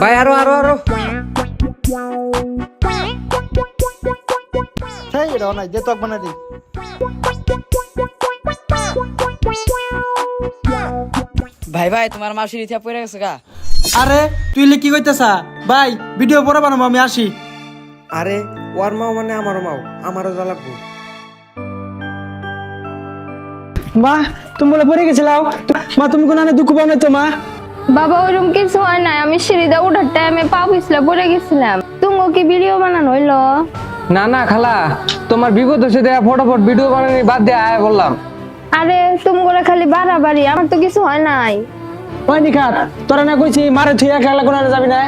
ভাই আরো আরো আরো সেই এটাও নাই যে তক বানাই দিই। ভাই ভাই তোমার মাসির ইতিহাস পড়ে গেছে গা। আরে তুই কি কইতেছা ভাই? ভিডিও পরে বানাবো, আমি আসি। আরে ওর মাও মানে আমারও মাও, আমারও যা লাগবো। মা তুমি বলে পড়ে গেছিলাও। মা তুমি কোন আনে দুঃখ পাও না তো মা? বাবা ওইরকম কিছু হয় না, আমি সিঁড়িতে ওঠার টাইমে পা পিছলে পড়ে গেছিলাম। তুমি কি ভিডিও বানানো হইলো? না না খালা, তোমার বিপদ হচ্ছে দেয়া ফটোফট ভিডিও বানানি বাদ দিয়ে আয় বললাম। আরে তুমি করে খালি বাড়াবাড়ি, আমার তো কিছু হয় নাই। ওই নিখাত তোরা না কইছি মারে তুই একলা কোন আনে যাবি না?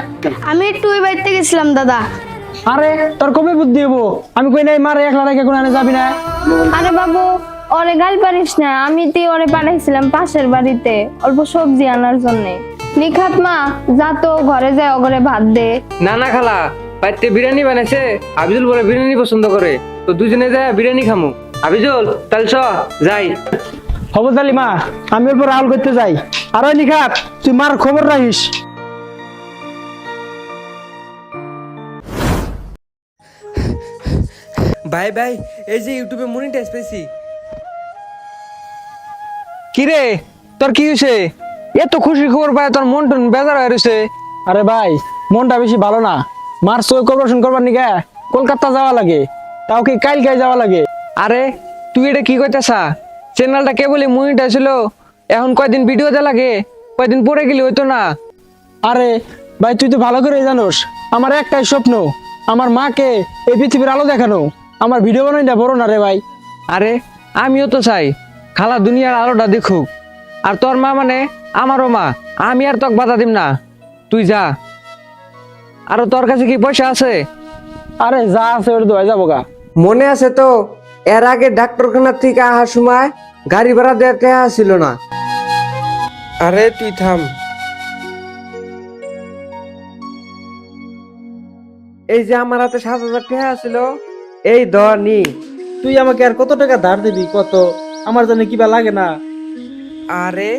আমি একটু ওই বাড়িতে গেছিলাম দাদা। আরে তোর কবে বুদ্ধি হবো? আমি কই নাই মারে একলা রেখে কোন আনে যাবি না? আরে বাবু ওরে গাল পারিস না, আমি তুই ওরে পাঠাইছিলাম পাশের বাড়িতে অল্প সবজি আনার জন্য। নিখাত মা যা তো ঘরে যায়, ওগরে ভাত দে। না না খালা, বাড়িতে বিরিয়ানি বানাইছে, আবিজুল বলে বিরিয়ানি পছন্দ করে, তো দুজনে যায় বিরিয়ানি খামু। আবিজুল তাহলে চ যাই। হবতালি মা, আমি ওর রাহুল করতে যাই। আর ওই নিখাত তুই মার খবর রাখিস। ভাই ভাই এই যে ইউটিউবে মনিটাইজ পেয়েছি। কি রে তোর কি হয়েছে? এত খুশি খবর পায় তোর মন টন বেজার হয়ে রয়েছে। আরে ভাই মনটা বেশি ভালো না, মার চোখ অপারেশন করবার নিকে কলকাতা যাওয়া লাগে, তাও কি কালকে যাওয়া লাগে। আরে তুই এটা কি কইতাছা? চ্যানেলটা কেবলই মনিটাইজ ছিল, এখন কয়দিন ভিডিও দে লাগে, কয়দিন পরে গেলি হইতো না? আরে ভাই তুই তো ভালো করে জানোস আমার একটাই স্বপ্ন, আমার মাকে এই পৃথিবীর আলো দেখানো। আমার ভিডিও বানাইটা বড় না রে ভাই। আরে আমিও তো চাই খালা দুনিয়ার আলোটা দেখুক, আর তোর মা মানে আমারও মা, আমি আর তোকে বাধা দিম না, তুই যা। আর তোর কাছে কি পয়সা আছে? আরে যা আছে ওটা তো হয়ে যাবো গা। মনে আছে তো এর আগে ডাক্তারখানা থেকে আসার সময় গাড়ি ভাড়া দেওয়ার টাকা ছিল না। আরে তুই থাম, এই যে আমার হাতে 7,000 টাকা ছিল, এই ধনি। তুই আমাকে আর কত টাকা ধার দিবি কত? আমার জন্য কিবা লাগে না? আরে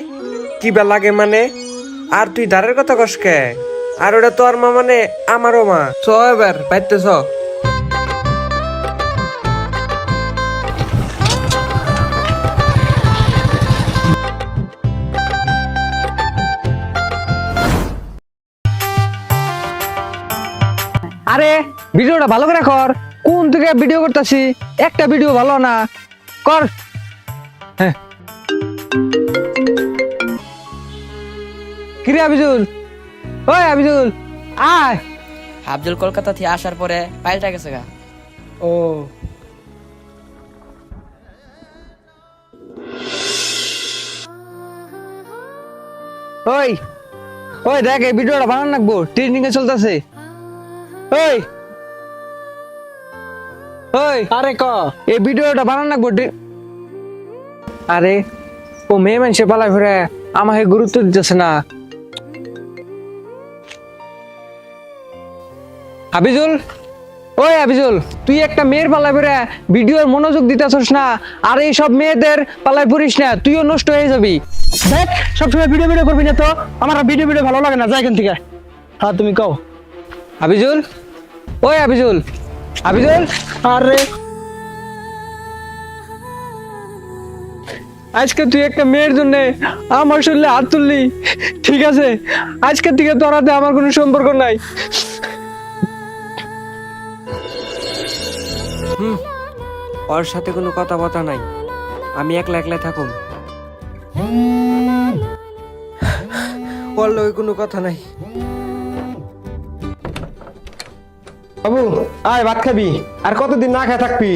কিবা লাগে মানে? আর তুই ধারের কথা কস কে? আর ওটা তোর মা মানে আমারও মা। চ এবার বাইতে চ। আরে ভিডিওটা ভালো করে কর, কোন থেকে ভিডিও করতেছি, একটা ভিডিও ভালো না কর। হ্যাঁ কিরে আবিজুল, ওই আবিজুল আয়। আব্দুল কলকাতা থেকে আসার পরে পাল্টা গেছে গা। ও ওই ওই দেখ এই ভিডিওটা বানান রাখবো, ট্রেনিং এ চলতেছে। ওই ওই আরে ক এই ভিডিওটা বানান রাখবো। আরে ও মেয়ে মানুষে পালায় ঘুরে আমাকে গুরুত্ব দিতেছে না। আবিজুল, ওই আবিজুল, তুই একটা মেয়ের পালায় ঘুরে ভিডিওর মনোযোগ দিতেছস না, আর এই সব মেয়েদের পালায় পড়িস না, তুইও নষ্ট হয়ে যাবি। দেখ সবসময় ভিডিও ভিডিও করবি না তো, আমার ভিডিও ভিডিও ভালো লাগে না, যাই এখান থেকে। হ্যাঁ তুমি কও। আবিজুল, ওই আবিজুল, আবিজুল। আরে আজকে তুই একটা মেয়ের জন্য আমার শরীরে হাত তুললি, ঠিক আছে? আজকে থেকে তোর হাতে আমার কোনো সম্পর্ক নাই। ওর সাথে কোনো কথাবার্তা নাই, আমি একলা একলা থাকুম। ওর লগে কোনো কথা নাই। বাবু আয় ভাত খাবি, আর কতদিন না খেয়ে থাকবি?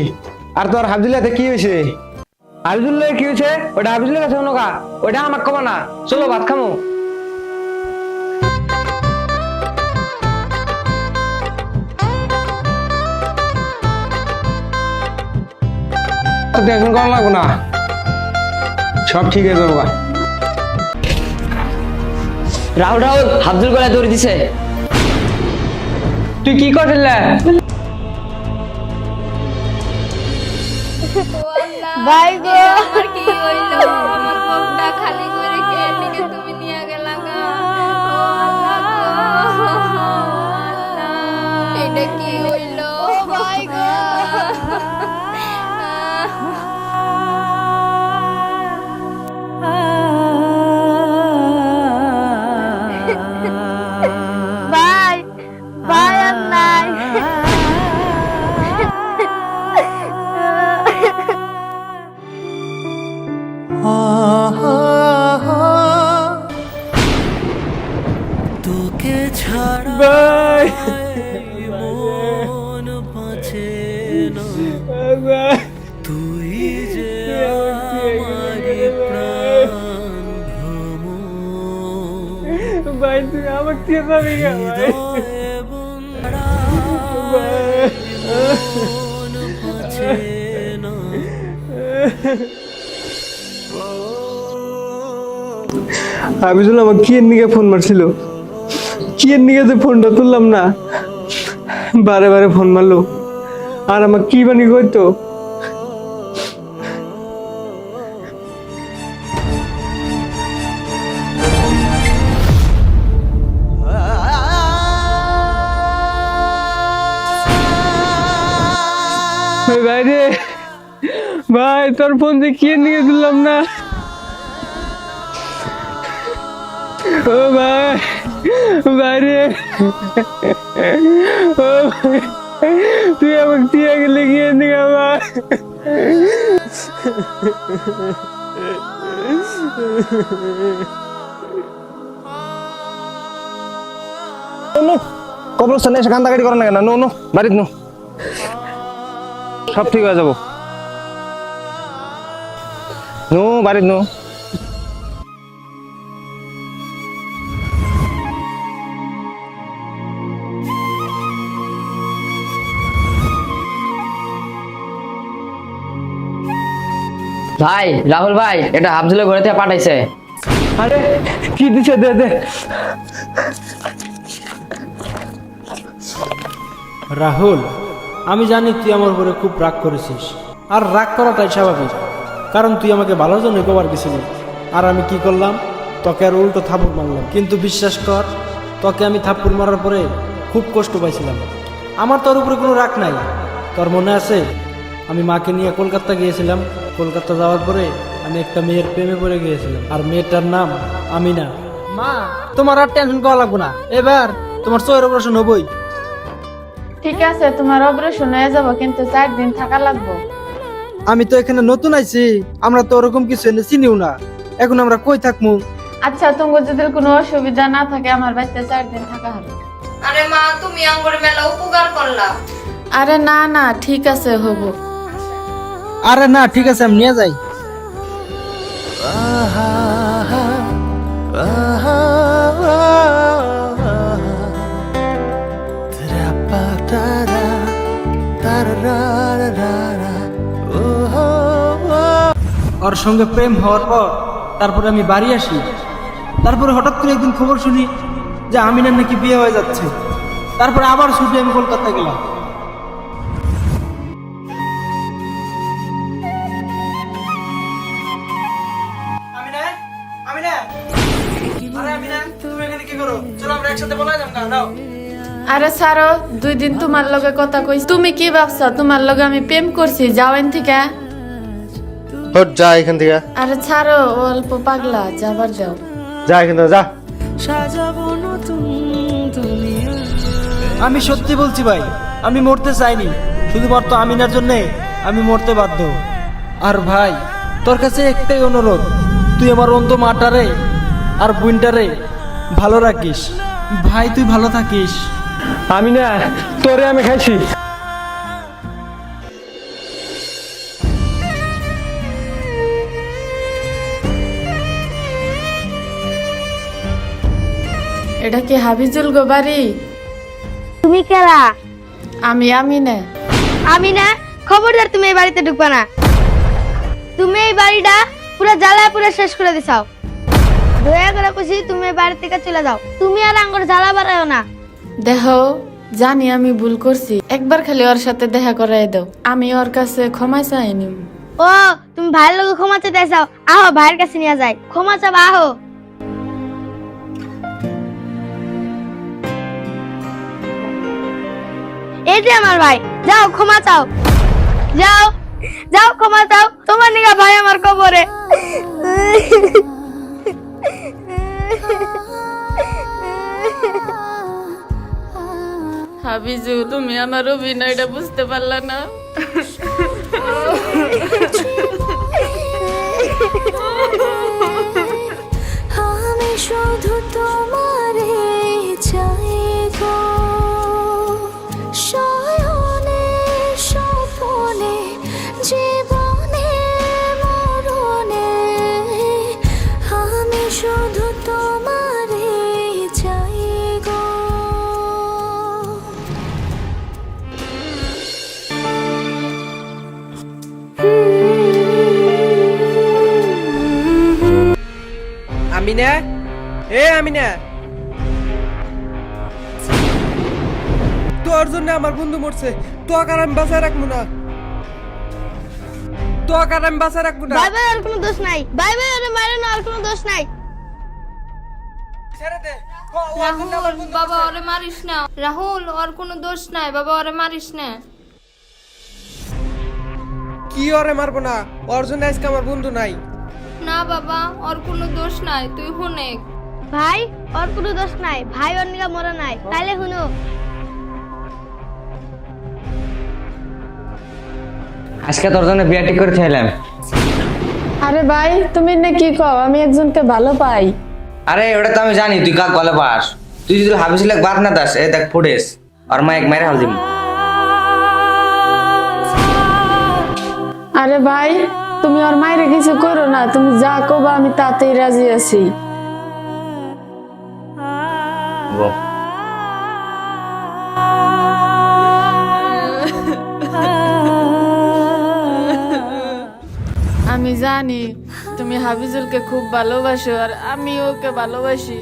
আর তোর হাবজুল্লাতে কি হয়েছে? আবিজুল্লাহ কি হয়েছে? ওটা আবিজুল্লাহ কাছে শোনো গা, ওটা আমার কমা না, চলো ভাত খামো। টেনশন করা লাগবো না, সব ঠিক হয়ে যাবো গা। রাহুল রাহুল আব্দুল গলায় দৌড়ে দিছে। তুই কি করছিস? ভাই গো আমার কি হইলো? আমার বুকটা খালি করে কে ভাই ভাই তুই আমাকে দিয়ে যাবি গা ভাই হাবিজুল আমার কি এর নিকে ফোন মারছিল, কি এর নিকে যে ফোনটা তুললাম না, বারে বারে ফোন মারলো আর আমার কি বানি কইতো। ভাই রে ভাই, তোর ফোন যে কি এর নিকে তুললাম না। ও ভাই, ভাই রে, ও ভাই, তুই আমাকে দিয়ে গেলে গিয়ে দিকে ভাই। কবরস্থানে এসে কান্দাকাটি করেন না কেন? নো নো, বাড়িতে নো, সব ঠিক হয়ে যাবো। নো, বাড়িতে নো। ভাই রাহুল ভাই, এটা হাফজুলের ঘরে থেকে পাঠাইছে। আরে কি দিছে, দে দে। রাহুল, আমি জানি তুই আমার উপরে খুব রাগ করেছিস, আর রাগ করাটাই স্বাভাবিক, কারণ তুই আমাকে ভালোর জন্য কবার গেছিলি, আর আমি কি করলাম, তোকে আর উল্টো থাপ্পড় মারলাম। কিন্তু বিশ্বাস কর, তোকে আমি থাপ্পড় মারার পরে খুব কষ্ট পাইছিলাম। আমার তোর উপরে কোনো রাগ নাই। তোর মনে আছে আমি মাকে নিয়ে কলকাতা গিয়েছিলাম, কলকাতা যাওয়ার পরে আমি একটা মেয়ের প্রেমে পড়ে গিয়েছিলাম, আর মেয়েটার নাম আমিনা। মা, তোমার আর টেনশন করা লাগবো না, এবার তোমার চোখের অপারেশন হবই। ঠিক আছে, তোমার অপারেশন হয়ে যাবো, কিন্তু 4 দিন থাকা লাগবো। আমি তো এখানে নতুন আইছি, আমরা তো ওরকম কিছু এনে চিনিও না, এখন আমরা কই থাকবো? আচ্ছা, তোমার যদি কোনো অসুবিধা না থাকে আমার বাড়িতে 4 দিন থাকা হবে। আরে মা, তুমি আঙ্গুরে মেলা উপকার করলা। আরে না না, ঠিক আছে হবো। আরে না, ঠিক আছে, আমি নিয়ে যাই। ওর সঙ্গে প্রেম হওয়ার পর তারপরে আমি বাড়ি আসি, তারপরে হঠাৎ করে একদিন খবর শুনি যে আমিনার নাকি বিয়ে হয়ে যাচ্ছে। তারপরে আবার ছুটি আমি কলকাতা গেলাম। আরে ছাড়ো, 2 দিন তোমার লগে কথা কইছি। তুমি কি ভাবছো তোমার লগে আমি প্রেম করছি? যাও এন থেকে। হট, যা এখান থেকে, আরে ছাড়ো, ও অল্প পাগলা, যাবার দাও। যা এখান থেকে, যা। আমি সত্যি বলছি ভাই, আমি মরতে চাইনি, শুধুমাত্র আমিনার জন্য আমি মরতে বাধ্য। আর ভাই, তোর কাছে একটাই অনুরোধ, তুই আমার অন্ধ মাটারে আর বুনটারে ভালো রাখিস। ভাই তুই ভালো থাকিস। আমি না, তোরে আমি খাইছি। এটা কি হাবিজুল গো বাড়ি? তুমি কেরা? আমি না। আমি না, খবরদার তুমি এই বাড়িতে ঢুকবা না। তুমি এই বাড়িটা পুরো জ্বালায় পুরো শেষ করে দিছাও। দয়া করে কইছি তুমি এই বাড়ি থেকে চলে যাও। তুমি আর আঙ্গুর জ্বালা বাড়ায়ও না। দেখো, জানি আমি ভুল করছি, একবার খালি ওর সাথে দেখা করাই দাও, আমি ওর কাছে ক্ষমা চাইনি। ও, তুমি ভাইয়ের লোক ক্ষমা চাইতে চাও? আহো, ভাইয়ের কাছে নিয়ে যাই, ক্ষমা চাবা, আহো। এই যে আমার ভাই, যাও ক্ষমা চাও, যাও যাও ক্ষমা চাও। তোমার নিগা ভাই আমার কবরে। হাবিজু, তুমি আমার অভিনয়টা বুঝতে পারলা না? আমি শুধু তোমারে চাই গো। শুধু তোমারে চাই গো। আমিনা, এ আমিনা, তোর জন্য আমার বন্ধু মরছে, তোকে আর আমি বাঁচায় রাখবো না, তোকে আর আমি বাঁচায় রাখবো না। ভাই ভাই আর কোনো দোষ নাই, ভাই ভাই ওরে মারে না, আর কোনো দোষ নাই। ছেড়ে দে, ওর জন্য আমার বন্ধু বাবা মরছে। ওরে মারিস না রাহুল, ওর কোনো দোষ নাই, বাবা ওরে মারিস না। কি ওরে মারবো না, ওর জন্য আজকে আমার বন্ধু নাই। না বাবা, ওর কোনো দোষ নাই, তুই হুনেক। ভাই ওর কোনো দোষ নাই, ভাই ওর নিগা মরা নাই, তাইলে শুনো। আজকে তোর জন্য বিয়া ঠিক করে খেলাম। আরে ভাই তুমি না কি কও, আমি একজনকে ভালো পাই। আরে ওটা তো আমি জানি তুই কাক ভালো পাস। তুই যদি ভাবিস বাদ না দাস, এই দেখ ফুটেস আর মা এক মেরে হাল দিম। আরে ভাই তুমি ওর মায়ের কিছু করো না, তুমি যা কবা আমি তাতেই রাজি আছি। আমি জানি তুমি হাবিজুলকে খুব ভালোবাসো, আর আমি ওকে ভালোবাসি।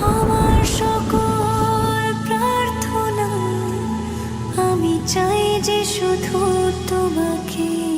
আমার সকল প্রার্থনা আমি চাই যে শুধু তোমাকে।